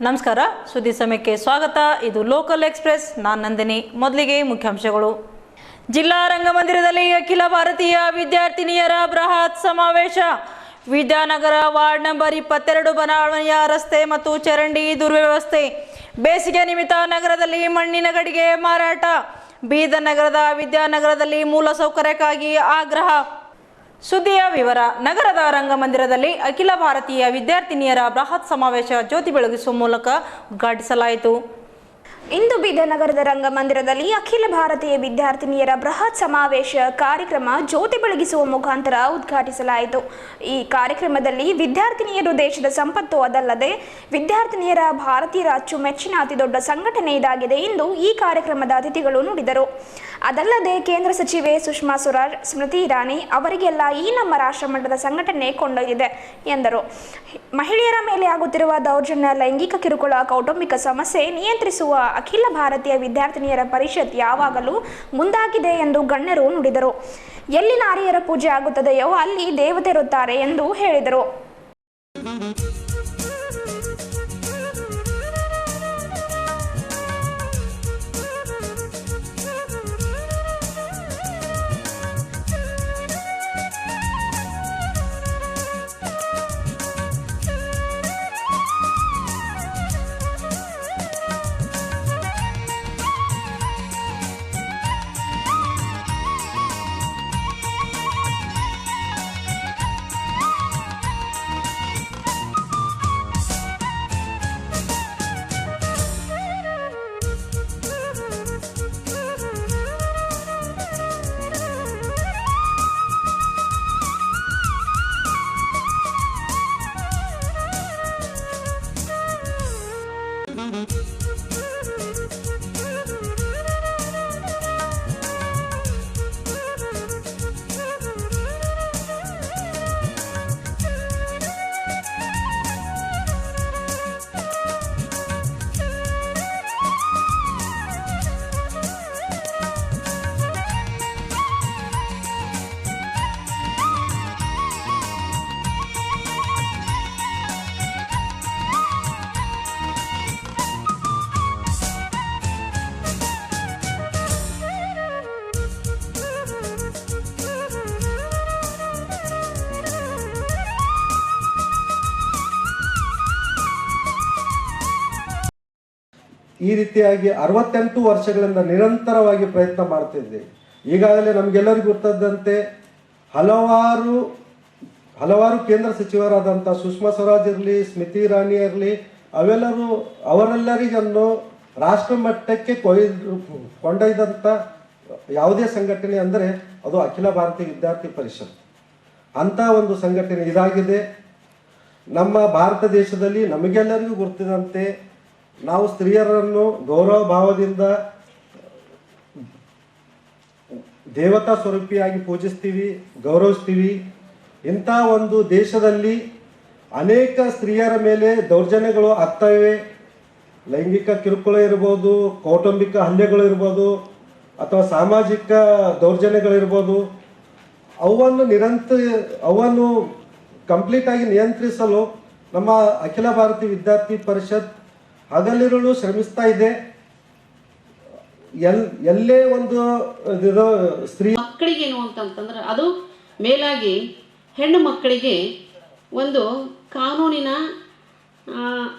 ನಮಸ್ಕಾರ, ಸುದ್ದಿ ಸಮಯಕ್ಕೆ ಸ್ವಾಗತ. ಇದು ಲೋಕಲ್ ಎಕ್ಸ್ಪ್ರೆಸ್. ನಾನು ನಂದಿನಿ. ಮೊದಲಿಗೆ ಮುಖ್ಯಾಂಶಗಳು. ಜಿಲ್ಲಾ ರಂಗಮಂದಿರದಲ್ಲಿ ಅಖಿಲ ಭಾರತೀಯ ವಿದ್ಯಾರ್ಥಿನಿಯರ ಬೃಹತ್ ಸಮಾವೇಶ. ವಿದ್ಯಾನಗರ ವಾರ್ಡ್ ನಂಬರ್ 22 ಬಡಾವಣೆಯ ರಸ್ತೆ ಮತ್ತು ಚರಂಡಿ ದುರ್ವ್ಯವಸ್ಥೆ. ಬೇಸಿಗೆ ನಿಮಿತ್ತ ನಗರದಲ್ಲಿ ಮಣ್ಣಿನ ಗಡಿಗೆ ಮಾರಾಟ. ಬೀದರ್ ನಗರದ ವಿದ್ಯಾನಗರದಲ್ಲಿ ಮೂಲಸೌಕರ್ಯಕ್ಕಾಗಿ ಆಗ್ರಹ. ಸುದ್ದಿಯ ವಿವರ. ನಗರದ ರಂಗಮಂದಿರದಲ್ಲಿ ಅಖಿಲ ಭಾರತೀಯ ವಿದ್ಯಾರ್ಥಿನಿಯರ ಬೃಹತ್ ಸಮಾವೇಶ ಜ್ಯೋತಿ ಬೆಳಗಿಸುವ ಮೂಲಕ ಉದ್ಘಾಟಿಸಲಾಯಿತು. ಇಂದು ಬೀದರ್ ನಗರದ ರಂಗಮಂದಿರದಲ್ಲಿ ಅಖಿಲ ಭಾರತೀಯ ವಿದ್ಯಾರ್ಥಿನಿಯರ ಬೃಹತ್ ಸಮಾವೇಶ ಕಾರ್ಯಕ್ರಮ ಜ್ಯೋತಿ ಬೆಳಗಿಸುವ ಮುಖಾಂತರ ಉದ್ಘಾಟಿಸಲಾಯಿತು. ಈ ಕಾರ್ಯಕ್ರಮದಲ್ಲಿ ವಿದ್ಯಾರ್ಥಿನಿಯರು ದೇಶದ ಸಂಪತ್ತು, ಅದಲ್ಲದೆ ವಿದ್ಯಾರ್ಥಿನಿಯರ ಭಾರತೀಯರ ಅಚ್ಚುಮೆಚ್ಚಿನ ಅತಿದೊಡ್ಡ ಸಂಘಟನೆ ಇದಾಗಿದೆ ಎಂದು ಈ ಕಾರ್ಯಕ್ರಮದ ಅತಿಥಿಗಳು ನುಡಿದರು. ಅದಲ್ಲದೆ ಕೇಂದ್ರ ಸಚಿವೆ ಸುಷ್ಮಾ ಸ್ವರಾಜ್, ಸ್ಮೃತಿ ಇರಾನಿ ಅವರಿಗೆಲ್ಲ ಈ ನಮ್ಮ ರಾಷ್ಟ್ರಮಟ್ಟದ ಸಂಘಟನೆ ಕೊಂಡೊಯ್ದಿದೆ ಎಂದರು. ಮಹಿಳೆಯರ ಮೇಲೆ ಆಗುತ್ತಿರುವ ದೌರ್ಜನ್ಯ, ಲೈಂಗಿಕ ಕಿರುಕುಳ, ಕೌಟುಂಬಿಕ ಸಮಸ್ಯೆ ನಿಯಂತ್ರಿಸುವ ಅಖಿಲ ಭಾರತೀಯ ವಿದ್ಯಾರ್ಥಿನಿಯರ ಪರಿಷತ್ ಯಾವಾಗಲೂ ಮುಂದಾಗಿದೆ ಎಂದು ಗಣ್ಯರು ನುಡಿದರು. ಎಲ್ಲಿ ನಾರಿಯರ ಪೂಜೆ ಆಗುತ್ತದೆಯೋ ಅಲ್ಲಿ ದೇವತೆ ಇರುತ್ತಾರೆ ಎಂದು ಹೇಳಿದರು. ಈ ರೀತಿಯಾಗಿ 68 ವರ್ಷಗಳಿಂದ ನಿರಂತರವಾಗಿ ಪ್ರಯತ್ನ ಮಾಡ್ತಿದ್ದೆ. ಈಗಾಗಲೇ ನಮಗೆಲ್ಲರಿಗೂ ಗೊತ್ತದಂತೆ ಹಲವಾರು ಕೇಂದ್ರ ಸಚಿವರಾದಂಥ ಸುಷ್ಮಾ ಸ್ವರಾಜ್ ಇರಲಿ, ಸ್ಮೃತಿ ಇರಾನಿ ಇರಲಿ, ಅವರೆಲ್ಲರಿಗನ್ನು ರಾಷ್ಟ್ರ ಮಟ್ಟಕ್ಕೆ ಕೊಂಡೊಯ್ದಂಥ ಯಾವುದೇ ಸಂಘಟನೆ ಅಂದರೆ ಅದು ಅಖಿಲ ಭಾರತೀಯ ವಿದ್ಯಾರ್ಥಿ ಪರಿಷತ್. ಅಂಥ ಒಂದು ಸಂಘಟನೆ ಇದಾಗಿದೆ. ನಮ್ಮ ಭಾರತ ದೇಶದಲ್ಲಿ ನಮಗೆಲ್ಲರಿಗೂ ಗೊತ್ತಿದಂತೆ ನಾವು ಸ್ತ್ರೀಯರನ್ನು ಗೌರವ ಭಾವದಿಂದ ದೇವತಾ ಸ್ವರೂಪಿಯಾಗಿ ಪೂಜಿಸ್ತೀವಿ, ಗೌರವಿಸ್ತೀವಿ. ಇಂಥ ಒಂದು ದೇಶದಲ್ಲಿ ಅನೇಕ ಸ್ತ್ರೀಯರ ಮೇಲೆ ದೌರ್ಜನ್ಯಗಳು ಆಗ್ತಾಯಿವೆ. ಲೈಂಗಿಕ ಕಿರುಕುಳ ಇರ್ಬೋದು, ಕೌಟುಂಬಿಕ ಹಲ್ಲೆಗಳು ಇರ್ಬೋದು, ಅಥವಾ ಸಾಮಾಜಿಕ ದೌರ್ಜನ್ಯಗಳಿರ್ಬೋದು. ಅವನ್ನು ಕಂಪ್ಲೀಟಾಗಿ ನಿಯಂತ್ರಿಸಲು ನಮ್ಮ ಅಖಿಲ ಭಾರತೀಯ ವಿದ್ಯಾರ್ಥಿ ಪರಿಷತ್ ಹಗಲಿರುಳು ಶ್ರಮಿಸ್ತಾ ಇದೆ. ಎಲ್ಲೇ ಒಂದು ಸ್ತ್ರೀ ಮಕ್ಕಳಿಗೆ ಏನು ಅಂತಂತಂದ್ರೆ ಅದು ಮೇಲಾಗಿ ಹೆಣ್ಣು ಮಕ್ಕಳಿಗೆ ಒಂದು ಕಾನೂನಿನ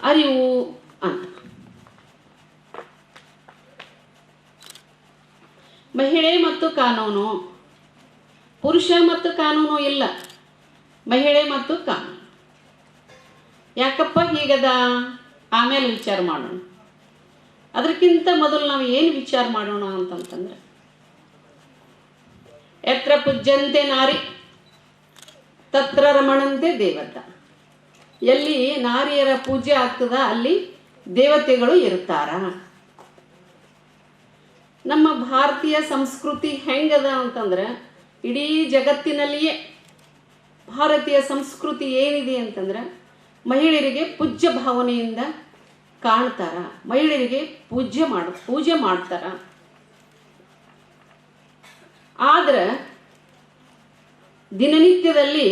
ಅರಿವು ಅಂತ. ಮಹಿಳೆ ಮತ್ತು ಕಾನೂನು, ಪುರುಷ ಮತ್ತು ಕಾನೂನು ಇಲ್ಲ, ಮಹಿಳೆ ಮತ್ತು ಕಾನೂನು. ಯಾಕಪ್ಪ ಹೀಗದ? ಆಮೇಲೆ ವಿಚಾರ ಮಾಡೋಣ. ಅದಕ್ಕಿಂತ ಮೊದಲು ನಾವು ಏನು ವಿಚಾರ ಮಾಡೋಣ ಅಂತಂತಂದ್ರೆ, ಯತ್ರ ಪೂಜ್ಯಂತೆ ನಾರಿ ತತ್ರ ರಮಣಂತೆ ದೇವತ. ಎಲ್ಲಿ ನಾರಿಯರ ಪೂಜೆ ಆಗ್ತದ ಅಲ್ಲಿ ದೇವತೆಗಳು ಇರ್ತಾರ. ನಮ್ಮ ಭಾರತೀಯ ಸಂಸ್ಕೃತಿ ಹೆಂಗದ ಅಂತಂದ್ರೆ, ಇಡೀ ಜಗತ್ತಿನಲ್ಲಿಯೇ ಭಾರತೀಯ ಸಂಸ್ಕೃತಿ ಏನಿದೆ ಅಂತಂದ್ರೆ ಮಹಿಳೆಯರಿಗೆ ಪೂಜ್ಯ ಭಾವನೆಯಿಂದ ಕಾಣ್ತಾರ, ಮಹಿಳೆಯರಿಗೆ ಪೂಜೆ ಮಾಡ್ತಾರ. ಆದ್ರೆ ದಿನನಿತ್ಯದಲ್ಲಿ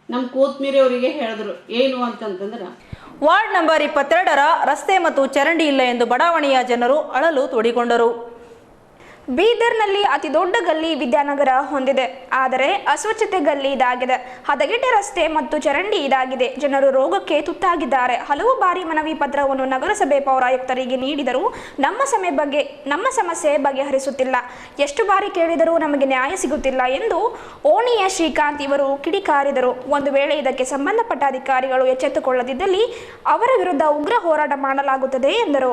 ನಮ್ಮ ಕೋತ್ಮೀರಿ ಅವರಿಗೆ ಹೇಳಿದ್ರು ಏನು ಅಂತಂತಂದ್ರೆ, ವಾರ್ಡ್ ನಂಬರ್ 22ರ ರಸ್ತೆ ಮತ್ತು ಚರಂಡಿ ಇಲ್ಲ ಎಂದು ಬಡಾವಣೆಯ ಜನರು ಅಳಲು ತೋಡಿಕೊಂಡರು. ಬೀದರ್ನಲ್ಲಿ ಅತಿ ದೊಡ್ಡ ಗಲ್ಲಿ ವಿದ್ಯಾನಗರ ಹೊಂದಿದೆ. ಆದರೆ ಅಸ್ವಚ್ಛತೆ ಗಲ್ಲಿ ಇದಾಗಿದೆ. ಹದಗೆಟ್ಟ ರಸ್ತೆ ಮತ್ತು ಚರಂಡಿ ಇದಾಗಿದೆ. ಜನರು ರೋಗಕ್ಕೆ ತುತ್ತಾಗಿದ್ದಾರೆ. ಹಲವು ಬಾರಿ ಮನವಿ ಪತ್ರವನ್ನು ನಗರಸಭೆ ಪೌರಾಯುಕ್ತರಿಗೆ ನೀಡಿದರೂ ನಮ್ಮ ಸಮಸ್ಯೆ ಬಗೆಹರಿಸುತ್ತಿಲ್ಲ. ಎಷ್ಟು ಬಾರಿ ಕೇಳಿದರೂ ನಮಗೆ ನ್ಯಾಯ ಸಿಗುತ್ತಿಲ್ಲ ಎಂದು ಓಣಿಯ ಶ್ರೀಕಾಂತ್ ಇವರು ಕಿಡಿಕಾರಿದರು. ಒಂದು ವೇಳೆ ಇದಕ್ಕೆ ಸಂಬಂಧಪಟ್ಟ ಅಧಿಕಾರಿಗಳು ಎಚ್ಚೆತ್ತುಕೊಳ್ಳದಿದ್ದಲ್ಲಿ ಅವರ ವಿರುದ್ಧ ಉಗ್ರ ಹೋರಾಟ ಮಾಡಲಾಗುತ್ತದೆ ಎಂದರು.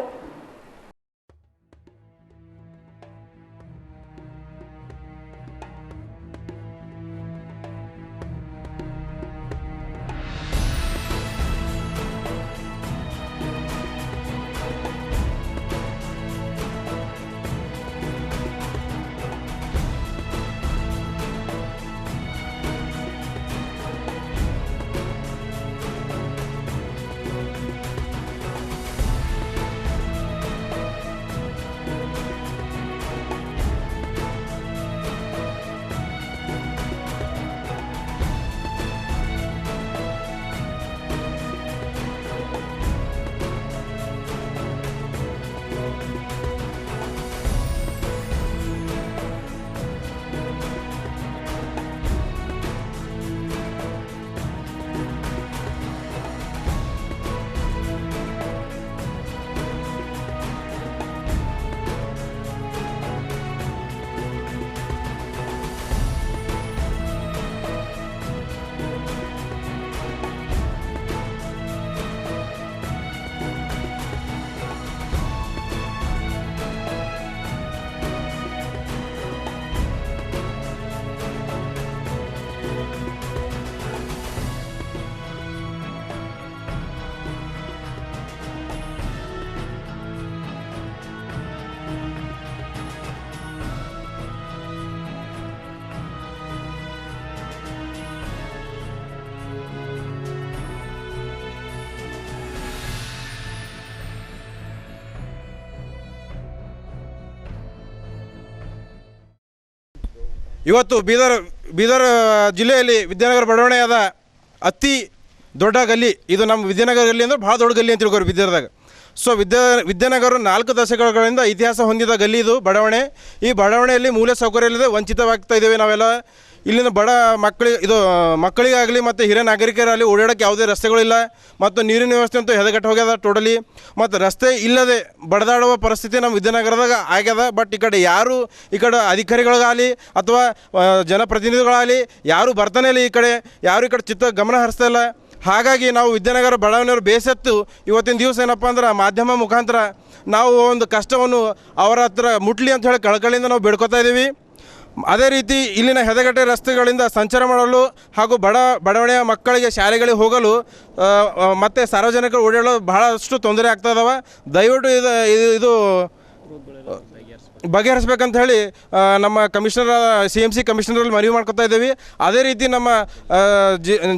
ಇವತ್ತು ಬೀದರ್ ಜಿಲ್ಲೆಯಲ್ಲಿ ವಿದ್ಯಾನಗರ ಬಡಾವಣೆಯಾದ ಅತಿ ದೊಡ್ಡ ಗಲ್ಲಿ ಇದು. ನಮ್ಮ ವಿದ್ಯಾನಗರ ಗಲ್ಲಿ ಅಂದರೆ ಭಾಳ ದೊಡ್ಡ ಗಲ್ಲಿ ಅಂತ ತಿಳ್ಕೊರು ಬೀದರ್ದಾಗ. ಸೊ ವಿದ್ಯಾನಗರ 4 ದಶಕಗಳಿಂದ ಇತಿಹಾಸ ಹೊಂದಿದ ಗಲ್ಲಿ ಇದು ಬಡಾವಣೆ. ಈ ಬಡಾವಣೆಯಲ್ಲಿ ಮೂಲ ಸೌಕರ್ಯ ಇಲ್ಲದೆ ವಂಚಿತವಾಗ್ತಾ ಇದ್ದೇವೆ ನಾವೆಲ್ಲ. ಇಲ್ಲಿನ ಬಡ ಮಕ್ಕಳಿಗಾಗಲಿ ಮತ್ತು ಹಿರಿಯ ನಾಗರಿಕರಾಗಲಿ ಓಡಾಡೋಕ್ಕೆ ಯಾವುದೇ ರಸ್ತೆಗಳಿಲ್ಲ ಮತ್ತು ನೀರಿನ ವ್ಯವಸ್ಥೆ ಅಂತೂ ಹೆದಗೆಟ್ಟು ಹೋಗ್ಯದ ಟೋಟಲಿ. ಮತ್ತು ರಸ್ತೆ ಇಲ್ಲದೆ ಬಡದಾಡುವ ಪರಿಸ್ಥಿತಿ ನಮ್ಮ ವಿದ್ಯಾನಗರದಾಗ ಆಗ್ಯದ. ಬಟ್ ಈ ಕಡೆ ಅಧಿಕಾರಿಗಳಿಗಾಗಲಿ ಅಥವಾ ಜನಪ್ರತಿನಿಧಿಗಳಾಗಲಿ ಯಾರು ಬರ್ತಾನೆ ಇಲ್ಲ. ಈ ಕಡೆ ಗಮನ ಹರಿಸ್ತಾ ಇಲ್ಲ. ಹಾಗಾಗಿ ನಾವು ವಿದ್ಯಾನಗರ ಬಡಾವಣೆಯವರು ಬೇಸತ್ತು ಇವತ್ತಿನ ದಿವಸ ಏನಪ್ಪ ಅಂದ್ರೆ ಮಾಧ್ಯಮ ಮುಖಾಂತರ ನಾವು ಒಂದು ಕಷ್ಟವನ್ನು ಅವರ ಹತ್ರ ಮುಟ್ಲಿ ಅಂತ ಹೇಳಿ ಕಳಕಳಿಯಿಂದ ನಾವು ಬೇಡ್ಕೊತಾ ಇದ್ದೀವಿ. ಅದೇ ರೀತಿ ಇಲ್ಲಿನ ಹೆದಗೆಟ್ಟ ರಸ್ತೆಗಳಿಂದ ಸಂಚಾರ ಮಾಡಲು ಹಾಗೂ ಬಡಾವಣೆಯ ಮಕ್ಕಳಿಗೆ ಶಾಲೆಗಳಿಗೆ ಹೋಗಲು ಮತ್ತು ಸಾರ್ವಜನಿಕರು ಓಡಾಡಲು ಬಹಳಷ್ಟು ತೊಂದರೆ ಆಗ್ತಾ ಇದಾವೆ. ದಯವಿಟ್ಟು ಇದು ಬಗೆಹರಿಸ್ಬೇಕಂತ ಹೇಳಿ ನಮ್ಮ CMC ಕಮಿಷನರಲ್ಲಿ ಮನವಿ ಮಾಡ್ಕೊತಾ ಇದ್ದೀವಿ. ಅದೇ ರೀತಿ ನಮ್ಮ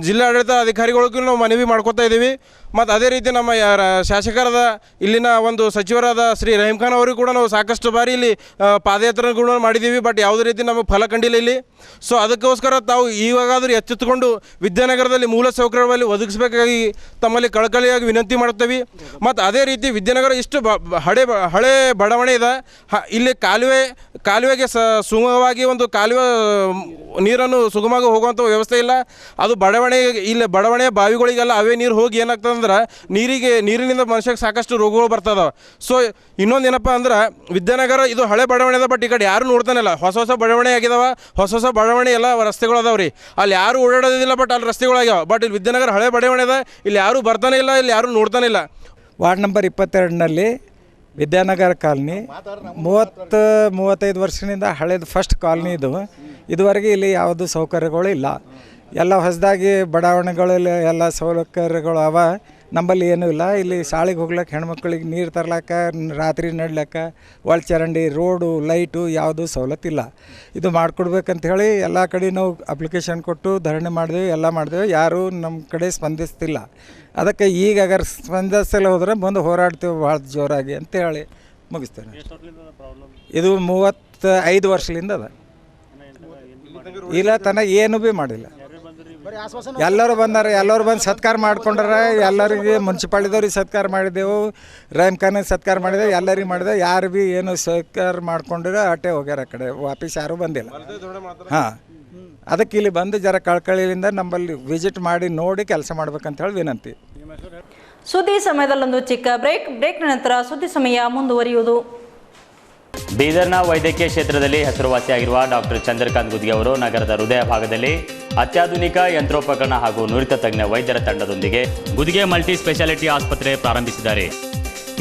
ಜಿಲ್ಲಾಡಳಿತ ಅಧಿಕಾರಿಗಳಿಗೂ ನಾವು ಮನವಿ ಮಾಡ್ಕೊತಾ ಇದ್ದೀವಿ. ಮತ್ತು ಅದೇ ರೀತಿ ನಮ್ಮ ಶಾಸಕರಾದ ಇಲ್ಲಿನ ಒಂದು ಸಚಿವರಾದ ಶ್ರೀ ರಹೀಂ ಖಾನ್ ಅವರಿಗೂ ಕೂಡ ನಾವು ಸಾಕಷ್ಟು ಬಾರಿ ಇಲ್ಲಿ ಪಾದಯಾತ್ರೆಗಳು ಮಾಡಿದ್ದೀವಿ. ಬಟ್ ಯಾವುದೇ ರೀತಿ ನಮಗೆ ಫಲ ಕಂಡಿಲ್ಲ ಇಲ್ಲಿ. ಸೊ ಅದಕ್ಕೋಸ್ಕರ ತಾವು ಇವಾಗಾದರೂ ಎಚ್ಚೆತ್ತುಕೊಂಡು ವಿದ್ಯಾನಗರದಲ್ಲಿ ಮೂಲ ಸೌಕರ್ಯಗಳಲ್ಲಿ ಒದಗಿಸಬೇಕಾಗಿ ತಮ್ಮಲ್ಲಿ ಕಳಕಳಿಯಾಗಿ ವಿನಂತಿ ಮಾಡುತ್ತೇವೆ. ಮತ್ತು ಅದೇ ರೀತಿ ವಿದ್ಯಾನಗರ ಇಷ್ಟು ಹಳೆ ಬಡಾವಣೆ ಇದೆ. ಇಲ್ಲಿ ಕಾಲುವೆಗೆ ಸುಗಮವಾಗಿ ಒಂದು ಕಾಲುವೆ ನೀರನ್ನು ಸುಗಮವಾಗಿ ಹೋಗುವಂಥ ವ್ಯವಸ್ಥೆ ಇಲ್ಲ. ಅದು ಬಡಾವಣೆಯ ಬಾವಿಗಳಿಗೆಲ್ಲ ಅವೇ ನೀರು ಹೋಗಿ ಏನಾಗ್ತದೆ ಅಂದ್ರೆ ನೀರಿನಿಂದ ಮನುಷ್ಯಕ್ಕೆ ಸಾಕಷ್ಟು ರೋಗಗಳು ಬರ್ತದವೆ. ಸೊ ಇನ್ನೊಂದು ಏನಪ್ಪ ಅಂದ್ರೆ ವಿದ್ಯಾನಗರ ಇದು ಹಳೆ ಬಡಾವಣೆ ಅದ. ಬಟ್ ಈ ಕಡೆ ಯಾರು ನೋಡ್ತಾನಿಲ್ಲ. ಹೊಸ ಬಡಾವಣೆ ಆಗಿದಾವೆ. ಹೊಸ ಬಡಾವಣೆ ಎಲ್ಲ ರಸ್ತೆಗಳು ಅದಾವೆ ರೀ. ಅಲ್ಲಿ ಯಾರು ಓಡಾಡೋದಿಲ್ಲ. ಬಟ್ ಅಲ್ಲಿ ರಸ್ತೆಗಳಾಗ್ಯಾವ. ಬಟ್ ಇಲ್ಲಿ ವಿದ್ಯಾನಗರ ಹಳೆ ಬಡಾವಣೆ ಅದ. ಇಲ್ಲಿ ಯಾರೂ ಬರ್ತಾನೆ ಇಲ್ಲ. ಇಲ್ಲಿ ಯಾರೂ ನೋಡ್ತಾನೆ ಇಲ್ಲ. ವಾರ್ಡ್ ನಂಬರ್ 22ನಲ್ಲಿ ವಿದ್ಯಾನಗರ ಕಾಲನಿ 30-35 ವರ್ಷದಿಂದ ಹಳೇದು ಫಸ್ಟ್ ಕಾಲನಿ ಇದು. ಇದುವರೆಗೆ ಇಲ್ಲಿ ಯಾವುದು ಸೌಕರ್ಯಗಳು ಇಲ್ಲ. ಎಲ್ಲ ಹೊಸದಾಗಿ ಬಡಾವಣೆಗಳಲ್ಲಿ ಎಲ್ಲ ಸೌಕರ್ಯಗಳು ಅವ. ನಂಬಲ್ಲಿ ಏನೂ ಇಲ್ಲ. ಇಲ್ಲಿ ಶಾಲೆಗೆ ಹೋಗ್ಲಿಕ್ಕೆ ಹೆಣ್ಮಕ್ಳಿಗೆ ನೀರು ತರ್ಲಕ್ಕ, ರಾತ್ರಿ ನಡ್ಲಕ್ಕ, ಒಳಚರಂಡಿ, ರೋಡು, ಲೈಟು ಯಾವುದೂ ಸವಲತ್ತಿಲ್ಲ. ಇದು ಮಾಡಿಕೊಡ್ಬೇಕಂತ ಹೇಳಿ ಎಲ್ಲ ಕಡೆ ನಾವು ಅಪ್ಲಿಕೇಶನ್ ಕೊಟ್ಟು ಧರಣಿ ಮಾಡಿದೆವು, ಎಲ್ಲ ಮಾಡಿದೆವು. ಯಾರೂ ನಮ್ಮ ಕಡೆ ಸ್ಪಂದಿಸ್ತಿಲ್ಲ. ಅದಕ್ಕೆ ಈಗ ಅಗರ್ ಸ್ಪಂದಿಸಲ್ಲ ಹೋದರೆ ಮುಂದೆ ಹೋರಾಡ್ತೇವೆ ಭಾಳ ಜೋರಾಗಿ ಅಂತ ಹೇಳಿ ಮುಗಿಸ್ತೇನೆ. ಇದು 35 ವರ್ಷದಿಂದ ಅದ. ಇಲ್ಲ ತನಕ ಏನೂ ಭೀ ಮಾಡಿಲ್ಲ. ಎಲ್ಲರೂ ಬಂದಾರೆ, ಎಲ್ಲರೂ ಬಂದು ಸತ್ಕಾರ ಮಾಡ್ಕೊಂಡ್ರೆ. ಎಲ್ಲರಿಗೆ ಮುನ್ಸಿಪಾಲಿದವ್ರಿಗೆ ಸತ್ಕಾರ ಮಾಡಿದೆವು, ರ್ಯಾಮ್ಖಾನಿಗೆ ಸತ್ಕಾರ ಮಾಡಿದೆವು, ಎಲ್ಲರಿಗೆ ಮಾಡಿದೆ. ಯಾರು ಭೀ ಏನು ಸತ್ಕಾರ ಮಾಡ್ಕೊಂಡ್ರೆ ಅಟ್ಟೆ ಹೋಗ್ಯಾರ ಆ ಕಡೆ, ವಾಪಸ್ ಯಾರೂ ಬಂದಿಲ್ಲ. ಹಾಂ, ಅದಕ್ಕೆ ಇಲ್ಲಿ ಬಂದು ಜರ ಕಳ್ಕಳಿಯಿಂದ ನಮ್ಮಲ್ಲಿ ವಿಸಿಟ್ ಮಾಡಿ ನೋಡಿ ಕೆಲಸ ಮಾಡ್ಬೇಕಂತ ಹೇಳಿ ವಿನಂತಿ. ಸುದ್ದಿ ಸಮಯದಲ್ಲೊಂದು ಚಿಕ್ಕ ಬ್ರೇಕ್ ನಂತರ ಸುದ್ದಿ ಸಮಯ ಮುಂದುವರಿಯುವುದು. ಬೀದರ್ನ ವೈದ್ಯಕೀಯ ಕ್ಷೇತ್ರದಲ್ಲಿ ಹೆಸರುವಾಸಿಯಾಗಿರುವ ಡಾಕ್ಟರ್ ಚಂದ್ರಕಾಂತ್ ಗುದ್ಗೆ ಅವರು ನಗರದ ಹೃದಯ ಭಾಗದಲ್ಲಿ ಅತ್ಯಾಧುನಿಕ ಯಂತ್ರೋಪಕರಣ ಹಾಗೂ ನುರಿತ ತಜ್ಞ ವೈದ್ಯರ ತಂಡದೊಂದಿಗೆ ಗುದ್ಗೆ ಮಲ್ಟಿ ಸ್ಪೆಷಾಲಿಟಿ ಆಸ್ಪತ್ರೆ ಪ್ರಾರಂಭಿಸಿದ್ದಾರೆ.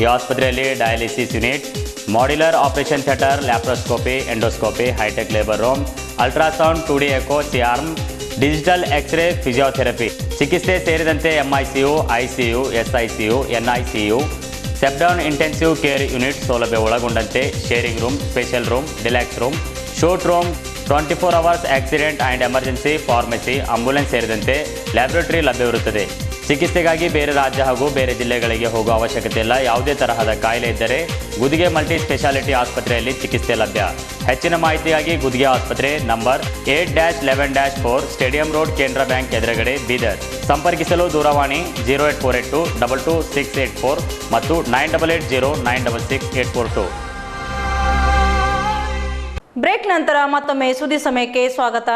ಈ ಆಸ್ಪತ್ರೆಯಲ್ಲಿ dialysis unit, modular operation theatre, laparoscopy, endoscopy, high tech labour room, ultrasound, 2D echo, C arm, digital X ray, physiotherapy ಚಿಕಿತ್ಸೆ ಸೇರಿದಂತೆ MICU, ICU, SICU, NICU, step down intensive care unit ಸೌಲಭ್ಯ ಒಳಗೊಂಡಂತೆ sharing room, special room, deluxe room, short room, 24 hours accident and emergency, pharmacy, ambulance ಸೇರಿದಂತೆ laboratory ಲಭ್ಯವಿರುತ್ತದೆ. ಚಿಕಿತ್ಸೆಗಾಗಿ ಬೇರೆ ರಾಜ್ಯ ಹಾಗೂ ಬೇರೆ ಜಿಲ್ಲೆಗಳಿಗೆ ಹೋಗುವ ಅವಶ್ಯಕತೆ ಇಲ್ಲ. ಯಾವುದೇ ತರಹದ ಕಾಯಿಲೆ ಇದ್ದರೆ ಗುದ್ಗೆ ಮಲ್ಟಿ ಸ್ಪೆಷಾಲಿಟಿ ಆಸ್ಪತ್ರೆಯಲ್ಲಿ ಚಿಕಿತ್ಸೆ ಲಭ್ಯ. ಹೆಚ್ಚಿನ ಮಾಹಿತಿಗಾಗಿ ಗುದ್ಗೆ ಆಸ್ಪತ್ರೆ ನಂಬರ್ 8-11-4 ಸ್ಟೇಡಿಯಂ ರೋಡ್, ಕೇಂದ್ರ ಬ್ಯಾಂಕ್ ಎದುರುಗಡೆ, ಬೀದರ್. ಸಂಪರ್ಕಿಸಲು ದೂರವಾಣಿ 08482 22684 ಮತ್ತು 9880966842. ಬ್ರೇಕ್ ನಂತರ ಮತ್ತೊಮ್ಮೆ ಸುದ್ದಿ ಸಮಯಕ್ಕೆ ಸ್ವಾಗತ.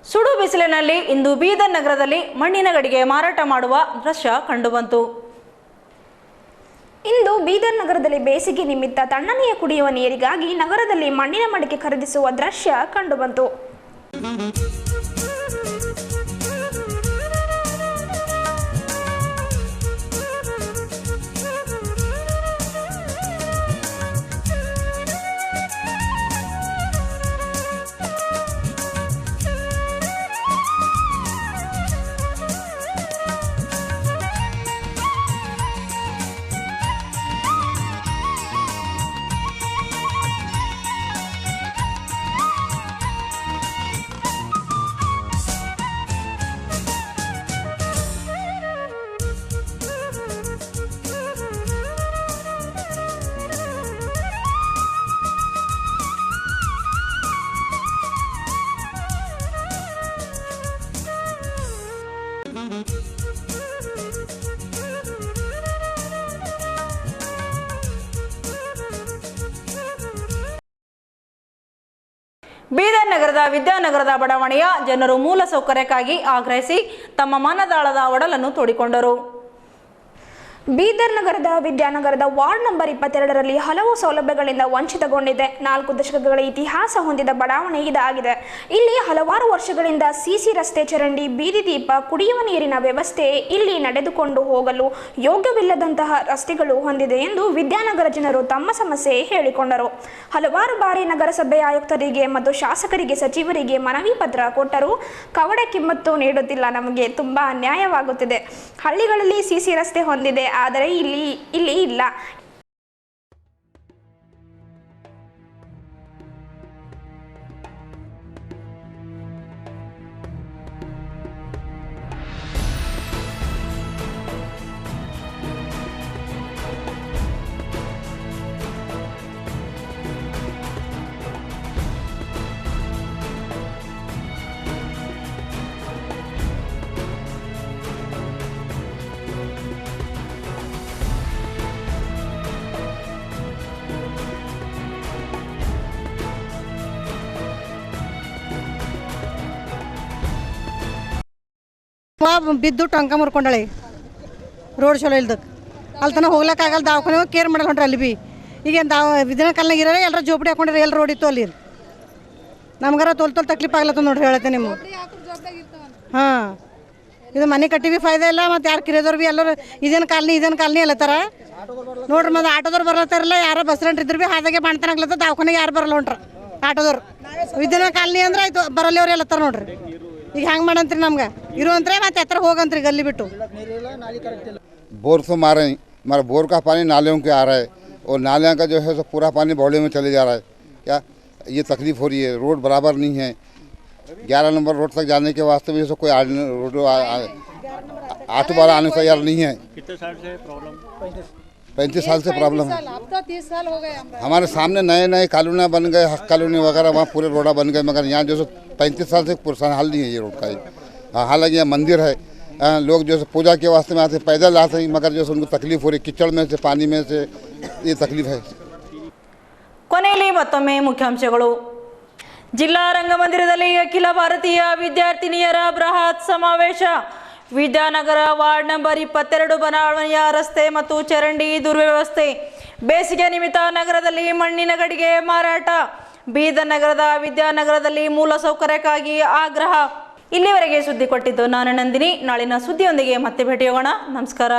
ಸುಡು ಬಿಸಿಲಿನಲ್ಲಿ ಇಂದು ಬೀದರ್ ನಗರದಲ್ಲಿ ಮಣ್ಣಿನ ಗಡಿಗೆ ಮಾರಾಟ ಮಾಡುವ ದೃಶ್ಯ ಕಂಡುಬಂತು. ಇಂದು ಬೀದರ್ ನಗರದಲ್ಲಿ ಬೇಸಿಗೆ ನಿಮಿತ್ತ ತಣ್ಣನೆಯ ಕುಡಿಯುವ ನೀರಿಗಾಗಿ ನಗರದಲ್ಲಿ ಮಣ್ಣಿನ ಮಡಿಕೆ ಖರೀದಿಸುವ ದೃಶ್ಯ ಕಂಡುಬಂತು. ಬೀದರ್ ನಗರದ ವಿದ್ಯಾನಗರದ ಬಡಾವಣೆಯ ಜನರು ಮೂಲ ಸೌಕರ್ಯಕ್ಕಾಗಿ ಆಗ್ರಹಿಸಿ ತಮ್ಮ ಮನದಾಳದ ಒಡಲನ್ನು ತೋಡಿಕೊಂಡರು. ಬೀದರ್ ನಗರದ ವಿದ್ಯಾನಗರದ ವಾರ್ಡ್ ನಂಬರ್ 22ರಲ್ಲಿ ಹಲವು ಸೌಲಭ್ಯಗಳಿಂದ ವಂಚಿತಗೊಂಡಿದೆ. 4 ದಶಕಗಳ ಇತಿಹಾಸ ಹೊಂದಿದ ಬಡಾವಣೆ ಇದಾಗಿದೆ. ಇಲ್ಲಿ ಹಲವಾರು ವರ್ಷಗಳಿಂದ ಸಿಸಿ ರಸ್ತೆ, ಚರಂಡಿ, ಬೀದಿ ದೀಪ, ಕುಡಿಯುವ ನೀರಿನ ವ್ಯವಸ್ಥೆ, ಇಲ್ಲಿ ನಡೆದುಕೊಂಡು ಹೋಗಲು ಯೋಗ್ಯವಿಲ್ಲದಂತಹ ರಸ್ತೆಗಳು ಹೊಂದಿದೆ ಎಂದು ವಿದ್ಯಾನಗರ ಜನರು ತಮ್ಮ ಸಮಸ್ಯೆ ಹೇಳಿಕೊಂಡರು. ಹಲವಾರು ಬಾರಿ ನಗರಸಭೆ ಆಯುಕ್ತರಿಗೆ ಮತ್ತು ಶಾಸಕರಿಗೆ, ಸಚಿವರಿಗೆ ಮನವಿ ಪತ್ರ ಕೊಟ್ಟರು. ಕವಡೆ ಕಿಮ್ಮತ್ತು ನೀಡುತ್ತಿಲ್ಲ, ನಮಗೆ ತುಂಬ ಅನ್ಯಾಯವಾಗುತ್ತಿದೆ. ಹಳ್ಳಿಗಳಲ್ಲಿ ಸಿಸಿ ರಸ್ತೆ ಹೊಂದಿದೆ, ಆದರೆ ಇಲ್ಲಿ ಇಲ್ಲ. ಬಿದ್ದು ಟೊಂಕ ಮುರ್ಕೊಂಡಳೆ ರೋಡ್ ಚಲೋ ಇಲ್ದಕ್ಕೆ ಅಲ್ಲಿ ತನಕ ಹೋಗ್ಲಿಕ್ಕಾಗಲ್ಲ. ದವಾಖಾನೆ ಕೇರ್ ಮಾಡಲ್ಲ ಹೊಂಟ್ರಿ ಅಲ್ಲಿ ಭೀ. ಈಗೇನು ವಿದಿನ ಕಾಲನಾಗ ಇರೋರೆ ಎಲ್ಲರ ಜೋಪಡಿ ಹಾಕೊಂಡ್ರೆ ಎಲ್ಲಿ ರೋಡ್ ಇತ್ತು ಅಲ್ಲಿ ನಮ್ಗಾರ ತೋಲ್ ತಕ್ಲೀಫ್ ಆಗ್ಲತ್ತ ನೋಡ್ರಿ ಹೇಳತ್ತೆ ನಿಮ್ಗೆ. ಹಾಂ, ಇದು ಮನೆ ಕಟ್ಟಿವಿ ಫಾಯ್ದೆ ಇಲ್ಲ. ಮತ್ತು ಯಾರು ಕಿರಿಯೋರು ಭೀ ಎಲ್ಲರೂ ಇದೇನು ಕಾಲನಿ ಅಲ್ಲತ್ತಾರ ನೋಡ್ರಿ. ಮತ್ತು ಆಟೋದವ್ರು ಬರ್ಲತ್ತಾರಲ್ಲ, ಯಾರೋ ಬಸ್ ರೆಂಟ್ ಇದ್ರು ಭೀ ಹಾದಾಗೆ ಬಾಣ್ತಾನಾಗ್ಲತ್ತ. ದವಾಖಾನೆಗೆ ಯಾರು ಬರಲ್ಲ ಹೊಂಟ್ರ ಆಟೋದವ್ರು. ವಿದಿನ ಕಾಲನಿ ಅಂದ್ರೆ ಆಯ್ತು ಬರಲ್ಲ ಅವ್ರು ಎಲ್ಲತ್ತಾರ ನೋಡ್ರಿ. ಈಗ ಹೆಂಗೆ ಮಾಡಂತ್ರಿ ನಮ್ಗೆ ಇರುವಂತ್ರೆ ಮತ್ತೆ ಹತ್ರ ಹೋಗಂತ್ರಿ ಗಲ್ಲಿ ಬಿಟ್ಟು. बोर से मारे हमारा बोर का पानी नालियों के आ रहा है और नालियों का जो है सो पूरा पानी बौड़े में चले जा रहा है. क्या ये तकलीफ़ हो रही है. रोड बराबर नहीं है. 11 नंबर रोड तक जाने के वास्ते भी कोई रोड ऑटो वाला आने तैयार नहीं है. कितने साल से प्रॉब्लम? 35 साल से प्रॉब्लम है. अब तो 30 साल हो गए. हमारे सामने नए कॉलोनियाँ बन गए, हक कॉलोनी वगैरह, वहाँ पूरे रोडा बन गए, मगर यहाँ जो 35 साल से पुरसान हाल नहीं है ये रोड का. हालांकि यह मंदिर है, लोग जो है पूजा के वास्ते में आते पैदल आते हैं, मगर जो है उनको तकलीफ हो रही, कीचड़ में से पानी में से ये तकलीफ है। ಕೊನೆಯಲ್ಲಿ ಮತ್ತೊಮ್ಮೆ ಮುಖ್ಯಾಂಶಗಳು. ಜಿಲ್ಲಾ ರಂಗಮಂದಿರದಲ್ಲಿ ಅಖಿಲ ಭಾರತೀಯ ವಿದ್ಯಾರ್ಥಿನಿಯರ ಬೃಹತ್ ಸಮಾವೇಶ. ವಿದ್ಯಾನಗರ ವಾರ್ಡ್ ನಂಬರ್ 22 ಬಡಾವಣೆಯ ರಸ್ತೆ ಮತ್ತು ಚರಂಡಿ ದುರ್ವ್ಯವಸ್ಥೆ. ಬೇಸಿಗೆ ನಿಮಿತ್ತ ನಗರದಲ್ಲಿ ಮಣ್ಣಿನ ಗಡಿಗೆ ಮಾರಾಟ. ಬೀದರ್ ನಗರದ ವಿದ್ಯಾನಗರದಲ್ಲಿ ಮೂಲಸೌಕರ್ಯಕ್ಕಾಗಿ ಆಗ್ರಹ. ಇಲ್ಲಿವರೆಗೆ ಸುದ್ದಿ ಕೊಟ್ಟಿದ್ದು ನಾನು ನಂದಿನಿ. ನಾಳಿನ ಸುದ್ದಿಯೊಂದಿಗೆ ಮತ್ತೆ ಭೇಟಿಯಾಗೋಣ. ನಮಸ್ಕಾರ.